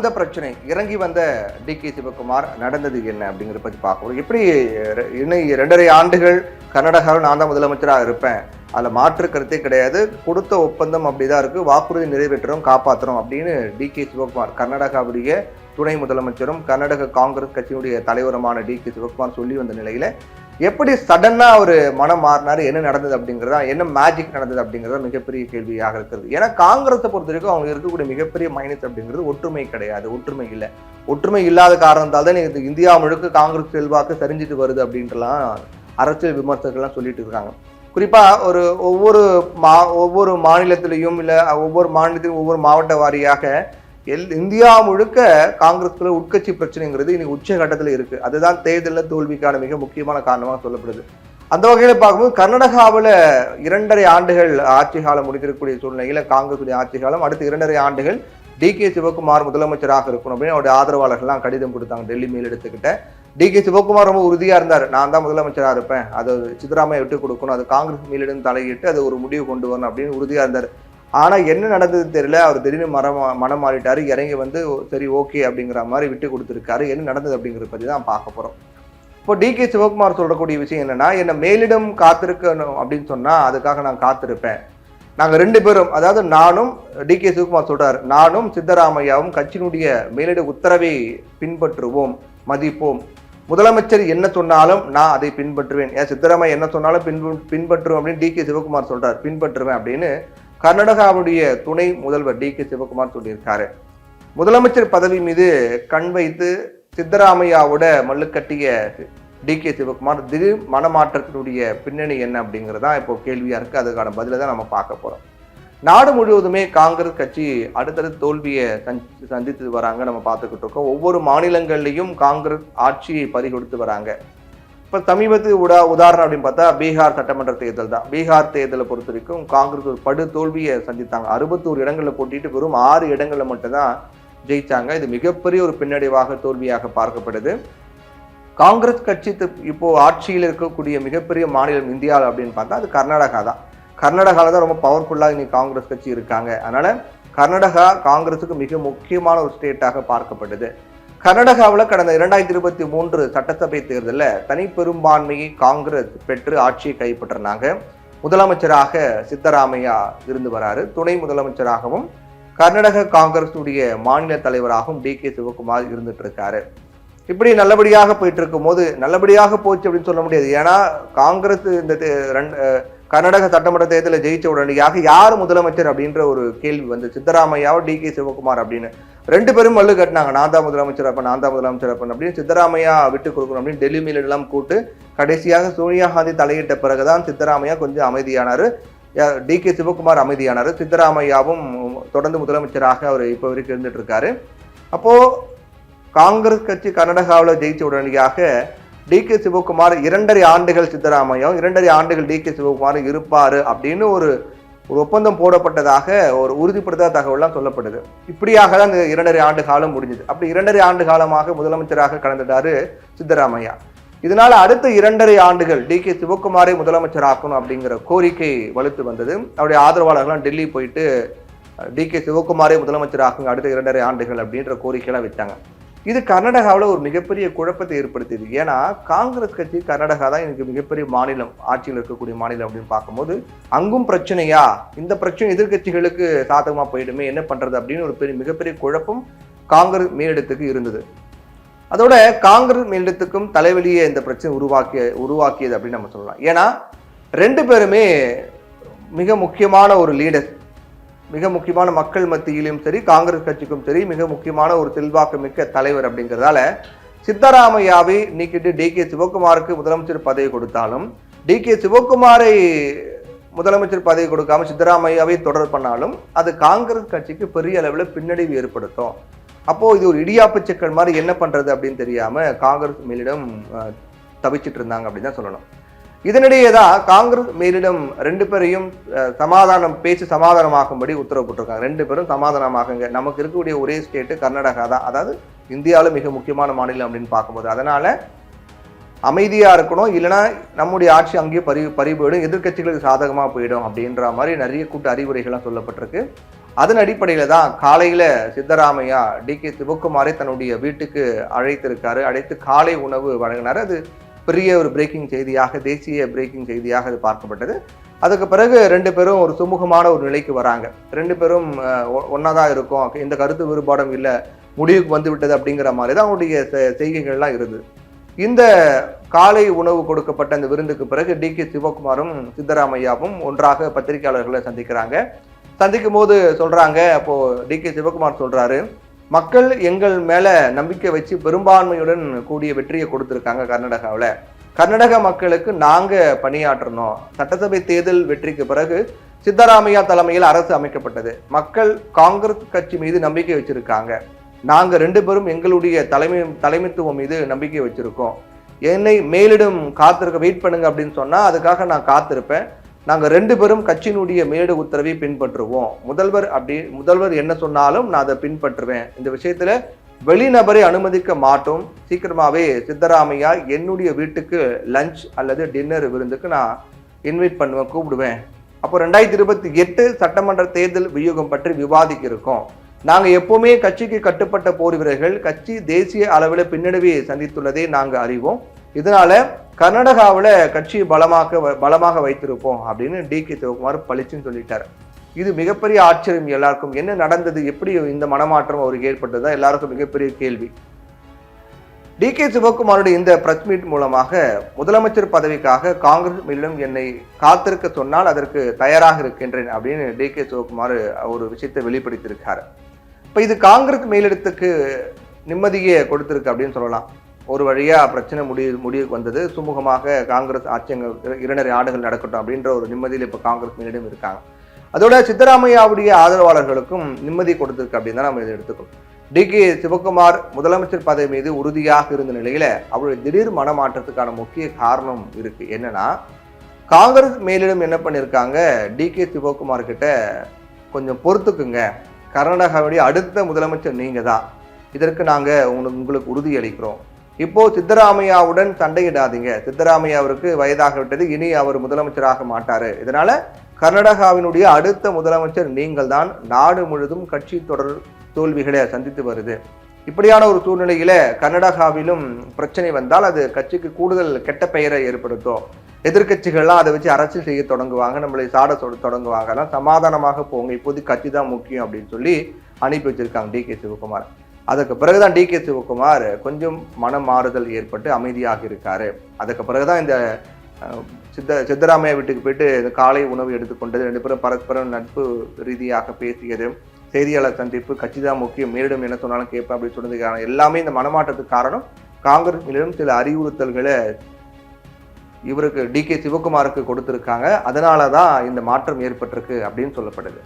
வந்த பிரச்சனை, இறங்கி வந்த டிகே சிவகுமார் நடந்தது என்ன அப்படிங்கிறத பற்றி பார்க்கணும். எப்படி இன்னும் 2.5 ஆண்டுகள் கர்நாடகாவில் நான் தான் முதலமைச்சராக இருப்பேன், அதில் மாற்று கருத்தே கிடையாது, கொடுத்த ஒப்பந்தம் அப்படிதான் இருக்குது, வாக்குறுதி நிறைவேற்றுறோம் காப்பாற்றுறோம் அப்படின்னு டிகே சிவகுமார் கர்நாடகாவுடைய துணை முதலமைச்சரும் கர்நாடக காங்கிரஸ் கட்சியினுடைய தலைவருமான டிகே சிவகுமார் சொல்லி வந்த நிலையில் எப்படி சடனாக ஒரு மனம் மாறினார், என்ன நடந்தது அப்படிங்கிறதா, என்ன மேஜிக் நடந்தது அப்படிங்கிறத மிகப்பெரிய கேள்வியாக இருக்கிறது. ஏன்னா காங்கிரஸை பொறுத்த வரைக்கும் அவங்க இருக்கக்கூடிய மிகப்பெரிய மைனஸ் அப்படிங்கிறது ஒற்றுமை கிடையாது, ஒற்றுமை இல்லை. ஒற்றுமை இல்லாத காரணத்தால் தான் இந்தியா முழுக்க காங்கிரஸ் செல்வாக்கு சரிஞ்சிட்டு வருது அப்படின்ட்டுலாம் அரசியல் விமர்சகர்கள்லாம் சொல்லிட்டு இருக்காங்க. குறிப்பாக ஒவ்வொரு மாநிலத்திலையும் இல்லை ஒவ்வொரு மாநிலத்திலும் ஒவ்வொரு மாவட்ட வாரியாக இந்தியா முழுக்க காங்கிரஸ்ல உட்கட்சி பிரச்சனைங்கிறது இன்னைக்கு உச்சகட்டத்தில் இருக்கு. அதுதான் தேர்தலில் தோல்விக்கான மிக முக்கியமான காரணமாக சொல்லப்படுது. அந்த வகையில் பார்க்கும்போது கர்நாடகாவில் 2.5 ஆண்டுகள் ஆட்சி காலம் முடித்திருக்கக்கூடிய சூழ்நிலையில காங்கிரஸுடைய ஆட்சி காலம் அடுத்த 2.5 ஆண்டுகள் டிகே சிவகுமார் முதலமைச்சராக இருக்கணும் அப்படின்னு அவருடைய ஆதரவாளர்கள்லாம் கடிதம் கொடுத்தாங்க. டெல்லி மேல் எடுத்துக்கிட்ட டிகே சிவகுமார் ரொம்ப உறுதியா இருந்தார், நான் தான் முதலமைச்சராக இருப்பேன், அது சித்தராமையா விட்டு கொடுக்கணும், அது காங்கிரஸ் மேலிடம் தலையிட்டு அது ஒரு முடிவு கொண்டு வரணும் அப்படின்னு உறுதியா இருந்தார். ஆனா என்ன நடந்தது தெரியல, அவர் திடீர்னு மனம் மாறிட்டாரு, இறங்கி வந்து சரி ஓகே அப்படிங்கிற மாதிரி விட்டு கொடுத்துருக்காரு. என்ன நடந்தது அப்படிங்கிறத பத்தி தான் பார்க்க போறோம். இப்போ டிகே சிவகுமார் சொல்லக்கூடிய விஷயம் என்னன்னா, என்ன மேலிடம் காத்திருக்கணும் அப்படின்னு சொன்னா அதுக்காக நான் காத்திருப்பேன். நாங்க 2 பேரும், அதாவது நானும் டிகே சிவகுமார் சொல்றாரு, நானும் சித்தராமையாவும் கட்சியினுடைய மேலிட உத்தரவை பின்பற்றுவோம், மதிப்போம். முதலமைச்சர் என்ன சொன்னாலும் நான் அதை பின்பற்றுவேன், ஏன் சித்தராமையா என்ன சொன்னாலும் பின்பற்றுவேன் அப்படின்னு டிகே சிவகுமார் சொல்றாரு, பின்பற்றுவேன் அப்படின்னு கர்நாடகாவுடைய துணை முதல்வர் டிகே சிவகுமார் சொல்லியிருக்காரு. முதலமைச்சர் பதவி மீது கண் வைத்து சித்தராமையாவோட மல்லுக்கட்டிய டிகே சிவகுமார் திடீர் மனமாற்றத்தினுடைய பின்னணி என்ன அப்படிங்கிறதா இப்போ கேள்வியா இருக்கு. அதுக்கான பதிலை தான் நம்ம பார்க்க போறோம். நாடு முழுவதுமே காங்கிரஸ் கட்சி அடுத்தடுத்து தோல்வியை சந்தித்து வராங்க, நம்ம பார்த்துக்கிட்டு இருக்கோம். ஒவ்வொரு மாநிலங்கள்லையும் காங்கிரஸ் ஆட்சியை பறிகொடுத்து வராங்க. இப்போ சமீபத்து உதாரணம் அப்படின்னு பார்த்தா பீகார் சட்டமன்ற தேர்தல் தான். பீகார் தேர்தலை பொறுத்த வரைக்கும் காங்கிரஸ் ஒரு படு தோல்வியை சந்தித்தாங்க. 61 இடங்களில் போட்டிட்டு வெறும் 6 இடங்களில் மட்டும்தான் ஜெயிச்சாங்க. இது மிகப்பெரிய ஒரு பின்னடைவாக தோல்வியாக பார்க்கப்படுது. காங்கிரஸ் கட்சி இப்போ ஆட்சியில் இருக்கக்கூடிய மிகப்பெரிய மாநிலம் இந்தியாவில் அப்படின்னு பார்த்தா அது கர்நாடகா தான். கர்நாடகாவில் தான் ரொம்ப பவர்ஃபுல்லாக இன்னைக்கு காங்கிரஸ் கட்சி இருக்காங்க. அதனால கர்நாடகா காங்கிரஸுக்கு மிக முக்கியமான ஒரு ஸ்டேட்டாக பார்க்கப்படுது. கர்நாடகாவில் கடந்த 2023 சட்டசபை தேர்தலில் தனி பெரும்பான்மையை காங்கிரஸ் பெற்று ஆட்சியை கைப்பற்றினாங்க. முதலமைச்சராக சித்தராமையா இருந்து வராரு. துணை முதலமைச்சராகவும் கர்நாடக காங்கிரஸுடைய மாநில தலைவராகவும் டிகே சிவகுமார் இருந்துட்டு இருக்காரு. இப்படி நல்லபடியாக போயிட்டு இருக்கும் போது, நல்லபடியாக போச்சு அப்படின்னு சொல்ல முடியாது. ஏன்னா காங்கிரஸ் இந்த கர்நாடக சட்டமன்ற தேர்தலில் ஜெயிச்ச உடனடியாக யார் முதலமைச்சர் அப்படின்ற ஒரு கேள்வி வந்து சித்தராமையாவோ டிகே சிவகுமார் அப்படின்னு 2 பேரும் மல்லு கட்டினாங்க. நான் தான் முதலமைச்சர் அப்படின்னு சித்தராமையா விட்டு கொடுக்கணும் அப்படின்னு டெல்லி மேலெல்லாம் கூட்டு கடைசியாக சோனியா காந்தி தலையிட்ட பிறகுதான் சித்தராமையா கொஞ்சம் அமைதியானாரு, டிகே சிவகுமார் அமைதியானாரு. சித்தராமையாவும் தொடர்ந்து முதலமைச்சராக அவர் இப்போ வரைக்கும் இருந்துட்டு இருக்காரு. அப்போ காங்கிரஸ் கட்சி கர்நாடகாவில் ஜெயிச்ச உடனடியாக டிகே சிவகுமார் 2.5 ஆண்டுகள் சித்தராமையாவும் 2.5 ஆண்டுகள் டிகே சிவகுமார் இருப்பாரு அப்படின்னு ஒரு ஒப்பந்தம் போடப்பட்டதாக ஒரு உறுதிப்படுத்தாத தகவலாம் சொல்லப்படுது. இப்படியாக தான் இந்த 2.5 ஆண்டு காலம் முடிஞ்சது. அப்படி 2.5 ஆண்டு காலமாக முதலமைச்சராக கலந்துட்டாரு சித்தராமையா. இதனால அடுத்த 2.5 ஆண்டுகள் டிகே சிவகுமாரை முதலமைச்சராக்கணும் அப்படிங்கிற கோரிக்கை வலுத்து வந்தது. அவருடைய ஆதரவாளர்கள்லாம் டெல்லி போயிட்டு டிகே சிவகுமாரை முதலமைச்சராக்குங்க அடுத்த 2.5 ஆண்டுகள் அப்படின்ற கோரிக்கையெல்லாம் வச்சாங்க. இது கர்நாடகாவில் ஒரு மிகப்பெரிய குழப்பத்தை ஏற்படுத்தியது. ஏன்னா காங்கிரஸ் கட்சி கர்நாடகா தான் எனக்கு மிகப்பெரிய மாநிலம், ஆட்சியில் இருக்கக்கூடிய மாநிலம் அப்படின்னு பார்க்கும்போது அங்கும் பிரச்சனையா, இந்த பிரச்சனை எதிர்கட்சிகளுக்கு சாதகமாக போயிடுமே, என்ன பண்றது அப்படின்னு ஒரு மிகப்பெரிய குழப்பம் காங்கிரஸ் மேலிடத்துக்கு இருந்தது. அதோட காங்கிரஸ் மேலிடத்துக்கும் தலைவலியை இந்த பிரச்சனை உருவாக்கியது அப்படின்னு நம்ம சொல்லலாம். ஏன்னா 2 பேருமே மிக முக்கியமான ஒரு லீடர், மிக முக்கியமான மக்கள் மத்தியிலும் சரி காங்கிரஸ் கட்சிக்கும் சரி மிக முக்கியமான ஒரு செல்வாக்கு மிக்க தலைவர் அப்படிங்கிறதால சித்தராமையாவை நீக்கிட்டு டிகே சிவகுமாருக்கு முதலமைச்சர் பதவி கொடுத்தாலும், டிகே சிவகுமாரை முதலமைச்சர் பதவி கொடுக்காம சித்தராமையாவை தொடர் பண்ணாலும் அது காங்கிரஸ் கட்சிக்கு பெரிய அளவில் பின்னடைவு ஏற்படுத்தும். அப்போ இது ஒரு இடியாப்பு சிக்கல் மாதிரி என்ன பண்றது அப்படின்னு தெரியாம காங்கிரஸ் மேலிடம் தவிச்சிட்டு இருந்தாங்க அப்படின்னு தான் சொல்லணும். இதனிடையே தான் காங்கிரஸ் மேலிடம் 2 பேரையும் பேசி சமாதானமாகும்படி உத்தரவு போட்டிருக்காங்க. 2 பேரும் சமாதானமாகுங்க, நமக்கு இருக்கக்கூடிய ஒரே ஸ்டேட்டு கர்நாடகா தான், அதாவது இந்தியாவில் மிக முக்கியமான மாநிலம் அப்படின்னு பார்க்கும்போது அதனால அமைதியா இருக்கணும், இல்லைன்னா நம்முடைய ஆட்சி அங்கேயே பறிபோயிடும், எதிர்கட்சிகளுக்கு சாதகமாக போயிடும் அப்படின்ற மாதிரி நிறைய கூட்டு அறிவுரைகள்லாம் சொல்லப்பட்டிருக்கு. அதன் அடிப்படையில தான் காலையில சித்தராமையா DK சிவக்குமாரை தன்னுடைய வீட்டுக்கு அழைத்திருக்காரு. அழைத்து காலை உணவு வழங்கினார். அது பெரிய ஒரு பிரேக்கிங் செய்தியாக, தேசிய பிரேக்கிங் செய்தியாக அது பார்க்கப்பட்டது. அதுக்கு பிறகு 2 பேரும் ஒரு சுமூகமான ஒரு நிலைக்கு வராங்க. 2 பேரும் ஒன்னாதான் இருக்கும், இந்த கருத்து வேறுபாடும் இல்லை, முடிவுக்கு வந்து விட்டது அப்படிங்கிற மாதிரி தான் அவருடைய செய்கைகள்லாம் இருந்தது. இந்த காலை உணவு கொடுக்கப்பட்ட அந்த விருந்துக்கு பிறகு DK சிவக்குமாரும் சித்தராமையாவும் ஒன்றாக பத்திரிகையாளர்களை சந்திக்கிறாங்க. சந்திக்கும் போது சொல்றாங்க, அப்போ DK சிவக்குமார் சொல்றாரு, மக்கள் எங்கள் மேல நம்பிக்கை வச்சு பெரும்பான்மையுடன் கூடிய வெற்றியை கொடுத்திருக்காங்க கர்நாடகாவில். கர்நாடக மக்களுக்கு நாங்க பணியாற்றணும். சட்டசபை தேர்தல் வெற்றிக்கு பிறகு சித்தராமையா தலைமையில் அரசு அமைக்கப்பட்டது. மக்கள் காங்கிரஸ் கட்சி மீது நம்பிக்கை வச்சிருக்காங்க. நாங்க 2 பேரும் எங்களுடைய தலைமைத்துவம் மீது நம்பிக்கை வச்சிருக்கோம். என்னை மேலிடம் காத்திருக்க வெயிட் பண்ணுங்க அப்படின்னு சொன்னா அதுக்காக நான் காத்திருப்பேன். நாங்க 2 பேரும் கட்சியினுடைய மேலிட உத்தரவை பின்பற்றுவோம். முதல்வர் என்ன சொன்னாலும் நான் அதை பின்பற்றுவேன். இந்த விஷயத்துல வெளிநபரை அனுமதிக்க மாட்டோம். சீக்கிரமாவே சித்தராமையா என்னுடைய வீட்டுக்கு லஞ்ச் அல்லது டின்னர் விருந்துக்கு நான் இன்வைட் பண்ணுவேன், கூப்பிடுவேன். அப்போ 2028 சட்டமன்ற தேர்தல் வியூகம் பற்றி விவாதிக்க இருக்கோம். நாங்க எப்பவுமே கட்சிக்கு கட்டுப்பட்ட போர் வீரர்கள். கட்சி தேசிய அளவில் பின்னடைவை சந்தித்துள்ளதை நாங்க அறிவோம். இதனால கர்நாடகாவில் கட்சியை பலமாக வைத்திருப்போம் அப்படின்னு DK சிவக்குமார் பளிச்சுன்னு சொல்லிட்டார். இது மிகப்பெரிய ஆச்சரியம் எல்லாருக்கும். என்ன நடந்தது, எப்படி இந்த மனமாற்றம் அவருக்கு ஏற்பட்டதா எல்லாருக்கும் மிகப்பெரிய கேள்வி. DK சிவக்குமாருடைய இந்த பிரஸ் மீட் மூலமாக முதலமைச்சர் பதவிக்காக காங்கிரஸ் மேலிடம் என்னை காத்திருக்க சொன்னால் அதற்கு தயாராக இருக்கின்றேன் அப்படின்னு DK சிவக்குமார் ஒரு விஷயத்தை வெளிப்படுத்தியிருக்காரு. இப்ப இது காங்கிரஸ் மேலிடத்துக்கு நிம்மதியை கொடுத்திருக்கு அப்படின்னு சொல்லலாம். ஒரு வழியா பிரச்சனை முடிவுக்கு வந்தது. சுமூகமாக காங்கிரஸ் ஆட்சியங்கள் 2.5 ஆண்டுகள் நடக்கட்டும் அப்படின்ற ஒரு நிம்மதியில் இப்ப காங்கிரஸ் மேலிடம் இருக்காங்க. அதோட சித்தராமையாவுடைய ஆதரவாளர்களுக்கும் நிம்மதி கொடுத்திருக்கு அப்படின்னு தான் நம்ம இதை எடுத்துக்கணும். DK சிவக்குமார் முதலமைச்சர் பதவி மீது உறுதியாக இருந்த நிலையில அவருடைய திடீர் மனமாற்றத்துக்கான முக்கிய காரணம் இருக்கு. என்னன்னா, காங்கிரஸ் மேலிடம் என்ன பண்ணியிருக்காங்க, DK சிவக்குமார் கிட்ட கொஞ்சம் பொறுத்துக்குங்க, கர்நாடகாவுடைய அடுத்த முதலமைச்சர் நீங்க தான், இதற்கு நாங்க உங்களுக்கு உறுதி அளிக்கிறோம். இப்போ சித்தராமையாவுடன் சண்டையிடாதீங்க, சித்தராமையாவிற்கு வயதாகிவிட்டது, இனி அவர் முதலமைச்சராக மாட்டாரு, இதனால கர்நாடகாவினுடைய அடுத்த முதலமைச்சர் நீங்கள் தான், நாடு முழுதும் கட்சி தொடர் தோல்விகளை சந்தித்து வருது. இப்படியான ஒரு சூழ்நிலையில கர்நாடகாவிலும் பிரச்சனை வந்தால் அது கட்சிக்கு கூடுதல் கெட்ட பெயரை ஏற்படுத்தும். எதிர்கட்சிகள்லாம் அதை வச்சு அரசியல் செய்ய தொடங்குவாங்க, நம்மளை சாட தொடங்குவாங்க. அதெல்லாம் சமாதானமாக போங்க, இப்போதைக்கு கட்சி தான் முக்கியம் அப்படின்னு சொல்லி அனுப்பி வச்சிருக்காங்க DK சிவக்குமார். அதுக்கு பிறகுதான் DK சிவக்குமார் கொஞ்சம் மனம் மாறுதல் ஏற்பட்டு அமைதியாக இருக்காரு. அதுக்கு பிறகுதான் இந்த சித்தராமையா வீட்டுக்கு போயிட்டு காலை உணவு எடுத்துக்கொண்டது, 2 பேரும் பரஸ்பரம் நட்பு ரீதியாக பேசியது, செய்தியாளர் சந்திப்பு, கட்சி தான் முக்கியம், மேலிடம் என்ன சொன்னாலும் கேட்பேன் அப்படின்னு சொன்னதுக்கான எல்லாமே இந்த மனமாற்றத்துக்கு காரணம் காங்கிரஸ் மேலிடம் சில அறிவுறுத்தல்களை இவருக்கு DK சிவக்குமாருக்கு கொடுத்திருக்காங்க. அதனாலதான் இந்த மாற்றம் ஏற்பட்டிருக்கு அப்படின்னு சொல்லப்படுது.